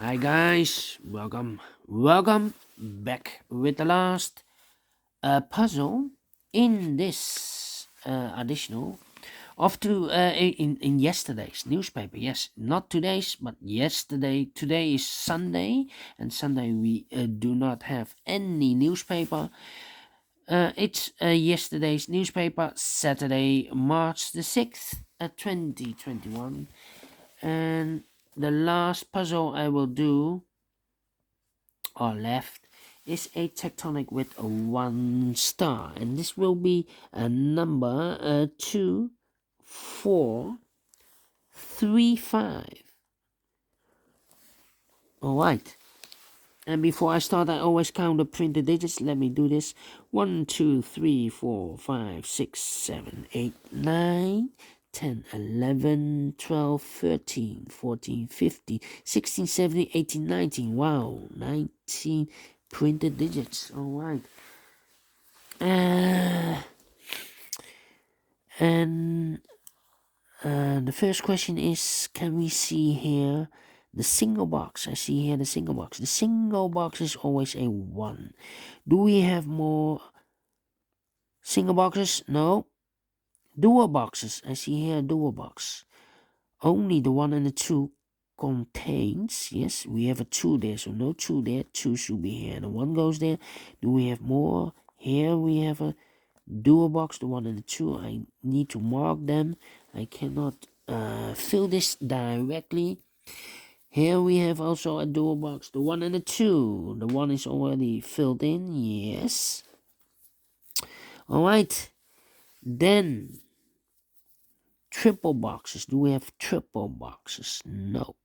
Hi guys, welcome back with the last puzzle in this additional of in yesterday's newspaper. Yes, not today's, but yesterday. Today is Sunday, and Sunday we do not have any newspaper. It's yesterday's newspaper, Saturday, March the 6th, 2021, and the last puzzle I will do or left is a tectonic with a 1 star, and this will be a number 2435. All right, and before I start, I always count the printed digits. Let me do this: 1 2 3 4 5 6 7 8 9 10 11 12 13 14 15 16 17 18 19. Wow, 19 printed digits. All right. And the first question is, can we see here the single box? I see here the single box. The single box is always a 1. Do we have more single boxes? No. Dual boxes. I see here a dual box. Only the 1 and the 2 contains. Yes, we have a 2 there, so no 2 there. 2 should be here. The 1 goes there. Do we have more? Here we have a dual box, the 1 and the 2. I need to mark them. I cannot fill this directly. Here we have also a dual box, the 1 and the 2. The 1 is already filled in. Yes. All right. Then triple boxes. Do we have triple boxes? No,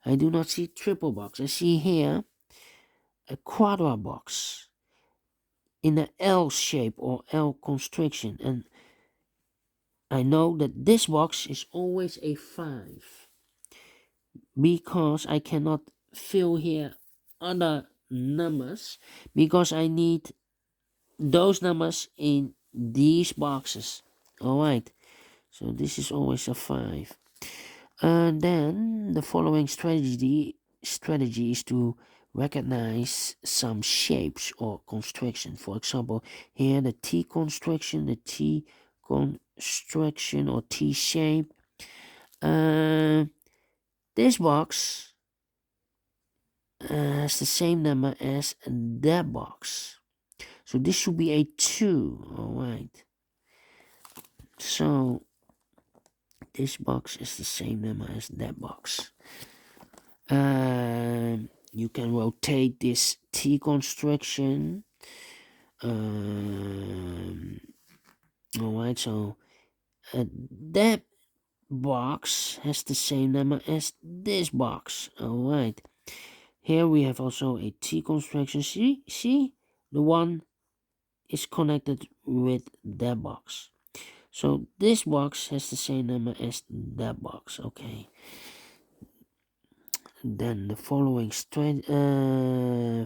I do not see triple box. I see here a quadra box in an L shape or L constriction, and I know that this box is always a 5 because I cannot fill here other numbers because I need those numbers in these boxes. All right, so this is always a 5. And then the following strategy is to recognize some shapes or constriction. For example, here the T constriction, the T constriction or T shape. This box has the same number as that box, so this should be a 2. All right, so this box is the same number as that box. You can rotate this T constriction. All right, so that box has the same number as this box. All right, here we have also a T constriction. See, the 1 is connected with that box. So this box has the same number as that box. Okay. Then the following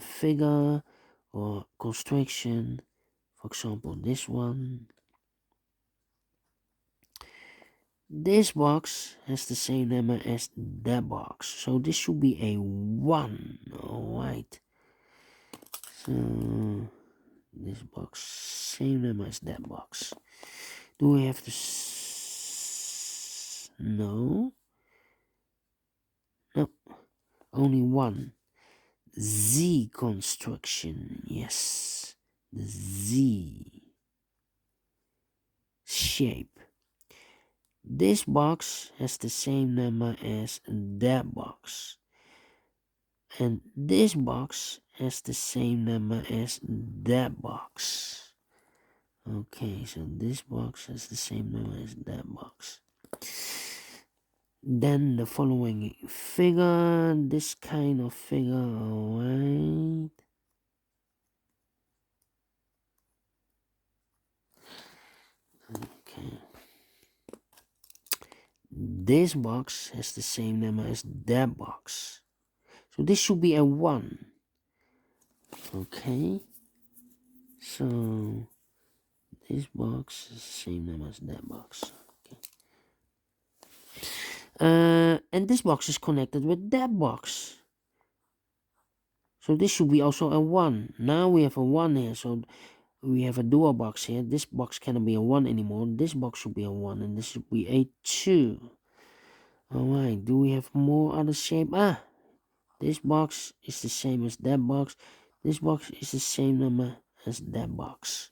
figure or constriction, for example, this one. This box has the same number as that box, so this should be a 1. All right. So this box, same number as that box. Do we have to? No. No. Only one. Z construction. Yes. The Z shape. This box has the same number as that box. And this box has the same number as that box. Okay, so this box has the same number as that box. Then the following figure, this kind of figure, alright. Okay. This box has the same number as that box. So this should be a 1. Okay. So this box is the same number as that box. Okay. And this box is connected with that box. So this should be also a 1. Now we have a 1 here. So we have a dual box here. This box cannot be a 1 anymore. This box should be a 1. And this should be a 2. Alright. Do we have more other shape? This box is the same as that box. This box is the same number as that box.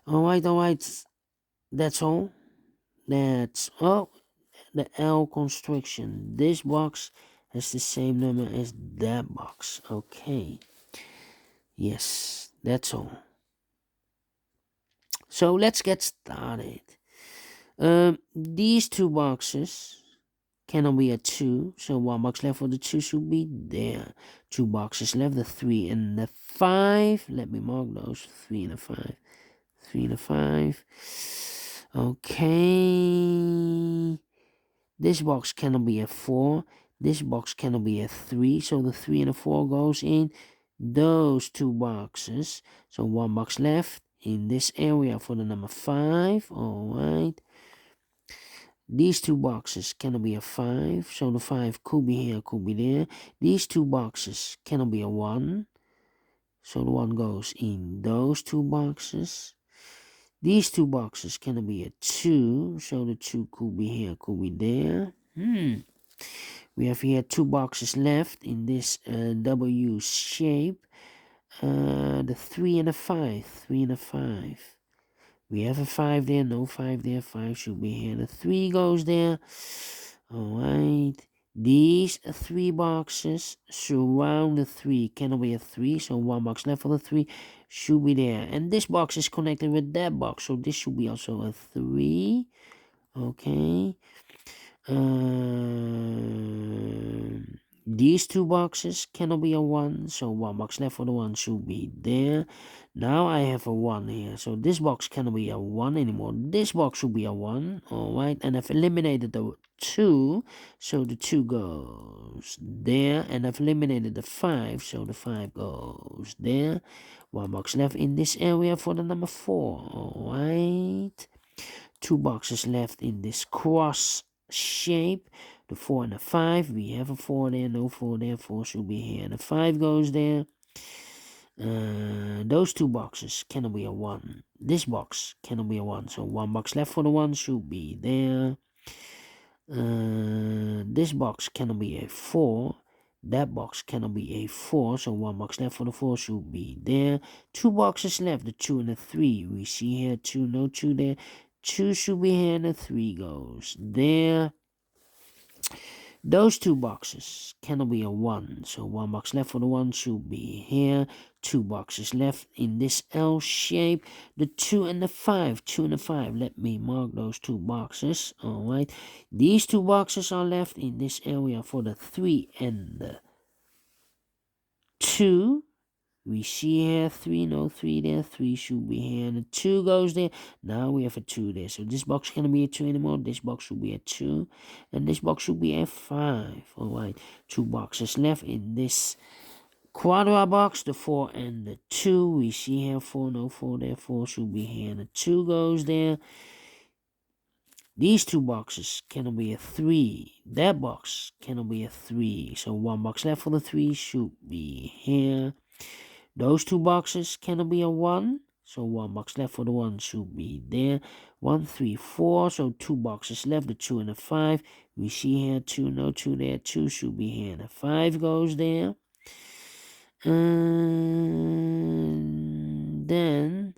Alright. That's all. That's all. The L construction. This box has the same number as that box. Okay. Yes, that's all. So let's get started. These two boxes cannot be a 2, so 1 box left for the 2 should be there. 2 boxes left, the 3 and the 5. Let me mark those. 3 and a 5. 3 and a 5. Okay. This box cannot be a 4. This box cannot be a 3. So the 3 and a 4 goes in those 2 boxes. So 1 box left in this area for the number 5. Alright. These 2 boxes cannot be a 5. So the 5 could be here, could be there. These 2 boxes cannot be a 1. So the 1 goes in those 2 boxes. These 2 boxes cannot be a 2, so the 2 could be here, could be there. We have here 2 boxes left in this W shape. The 3 and a 5, 3 and a 5. We have a 5 there, no 5 there, 5 should be here. The 3 goes there. Alright. These 3 boxes surround the 3. Cannot be a 3, so 1 box left for the 3 should be there. And this box is connected with that box, so this should be also a 3. Okay. These 2 boxes cannot be a 1, so 1 box left for the 1 should be there. Now I have a 1 here, so this box cannot be a 1 anymore. This box should be a 1, alright, and I've eliminated the 2, so the 2 goes there, and I've eliminated the 5, so the 5 goes there. 1 box left in this area for the number 4, alright. 2 boxes left in this cross shape, the 4 and the 5. We have a 4 there, no 4 there, 4 should be here, the 5 goes there. Those 2 boxes cannot be a 1. This box cannot be a 1, so 1 box left for the 1 should be there. This box cannot be a 4. That box cannot be a 4, so 1 box left for the 4 should be there. 2 boxes left, the 2 and the 3. We see here 2, no 2 there. 2 should be here, and the 3 goes there. Those 2 boxes cannot be a 1, so 1 box left for the 1 should be here. 2 boxes left in this L shape, the 2 and the 5. 2 and the 5, let me mark those 2 boxes. Alright, these 2 boxes are left in this area for the 3 and the 2. We see here 3, no 3 there, 3 should be here, and the 2 goes there. Now we have a 2 there, so this box cannot be a 2 anymore. This box should be a 2, and this box should be a 5. Alright, 2 boxes left in this quadra box, the 4 and the 2. We see here 4, no 4 there, 4 should be here, and the 2 goes there. These 2 boxes cannot be a 3. That box cannot be a 3, so 1 box left for the 3 should be here. Those 2 boxes cannot be a 1, so 1 box left for the 1 should be there. 1, 3, 4, so 2 boxes left, the 2 and the 5. We see here 2, no 2 there, 2 should be here, and the 5 goes there. And then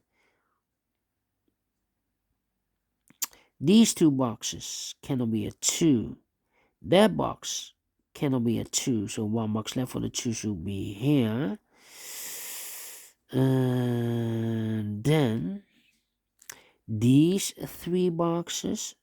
these 2 boxes cannot be a 2. That box cannot be a 2, so 1 box left for the 2 should be here. And then these 3 boxes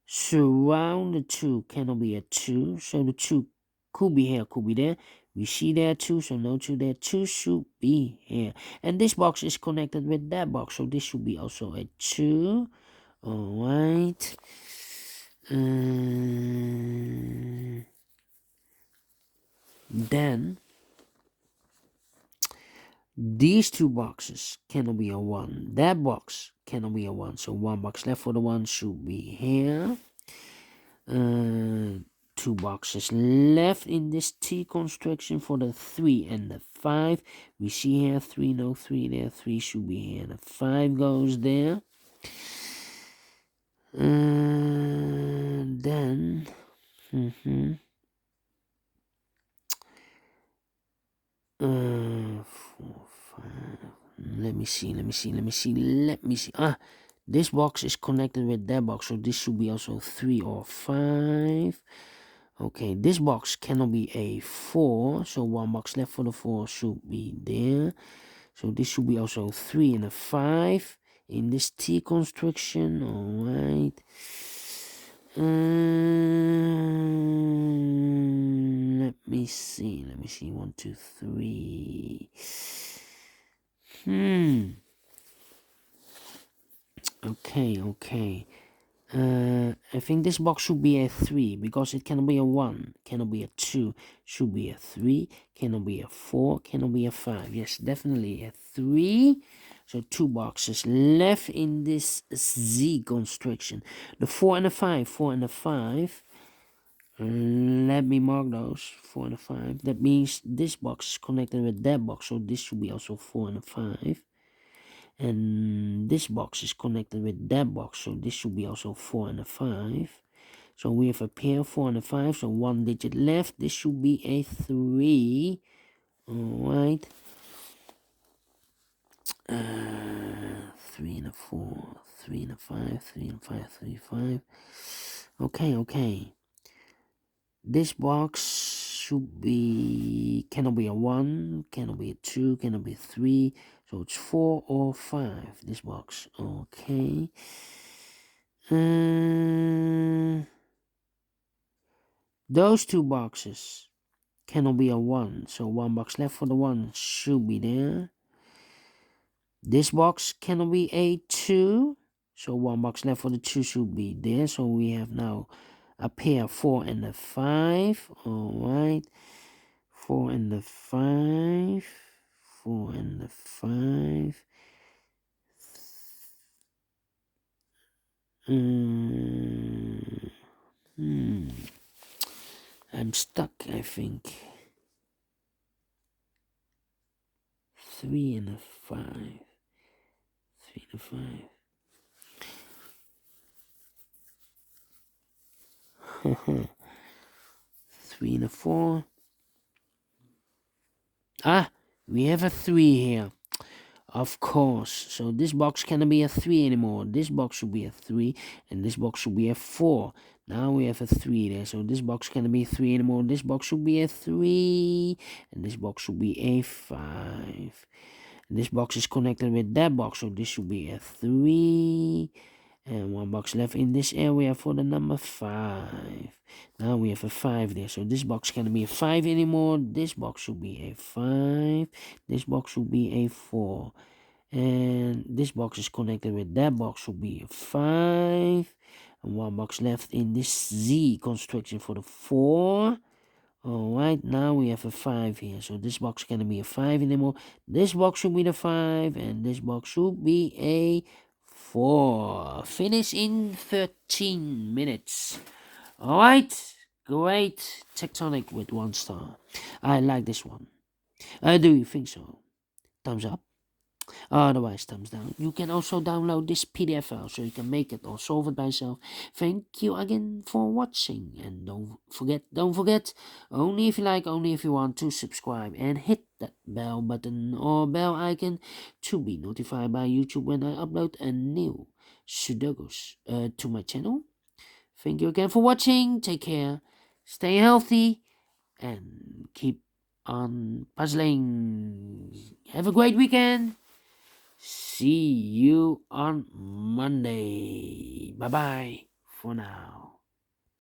surround the 2, cannot be a 2, so the 2 could be here, could be there. We see there 2, so no 2 there, 2 should be here. And this box is connected with that box, so this should be also a 2. Alright. Then these 2 boxes cannot be a 1. That box cannot be a 1. So 1 box left for the 1 should be here. 2 2 boxes left in this T construction for the 3 and the 5. We see here 3, no 3 there, 3 should be here, the 5 goes there. And then 4, 5. Let me see. This box is connected with that box, so this should be also 3 or 5. Okay, this box cannot be a 4, so 1 box left for the 4 should be there. So this should be also 3 and a 5 in this T construction. All right. Let me see. 1, 2, 3. Okay. I think this box should be a 3 because it cannot be a 1, cannot be a 2, should be a 3, cannot be a 4, cannot be a 5. Yes, definitely a 3. So 2 boxes left in this Z construction. The 4 and the 5, 4 and the 5. Let me mark those 4 and a 5. That means this box is connected with that box, so this should be also 4 and a 5. And this box is connected with that box, so this should be also 4 and a 5. So we have a pair 4 and a 5, so 1 digit left. This should be a 3. Alright. 3 and a 4, 3 and a 5, 3 and 5, 3, 5. Okay. This box should be, cannot be a 1, cannot be a 2, cannot be a 3. So it's 4 or 5, this box. Okay. Those 2 boxes cannot be a 1. So 1 box left for the 1 should be there. This box cannot be a 2. So 1 box left for the 2 should be there. So we have now a pair 4 and a 5. Alright. 4 and the 5. 4 and the 5. I'm stuck, I think. 3 and a 5. 3 and a 5. 3 and a 4. We have a 3 here. Of course. So this box cannot be a 3 anymore. This box should be a 3. And this box should be a 4. Now we have a 3 there. So this box cannot be a 3 anymore. This box should be a 3. And this box should be a 5. And this box is connected with that box. So this should be a 3. And 1 box left in this area for the number 5. Now we have a 5 there. So this box cannot be a 5 anymore. This box should be a 5. This box should be a 4. And this box is connected with that box, should be a 5. And 1 box left in this Z construction for the 4. Alright, now we have a 5 here. So this box cannot be a 5 anymore. This box should be the 5. And this box should be a 4. Finish in 13 minutes. Alright, great. Tectonic with 1 star. I like this one. Do you think so? Thumbs up. Otherwise, thumbs down. You can also download this PDF file so you can make it or solve it by yourself. Thank you again for watching. And don't forget, only if you like, only if you want to subscribe and hit that bell button or bell icon to be notified by YouTube when I upload a new Sudokus to my channel. Thank you again for watching. Take care. Stay healthy and keep on puzzling. Have a great weekend. See you on Monday. Bye-bye for now.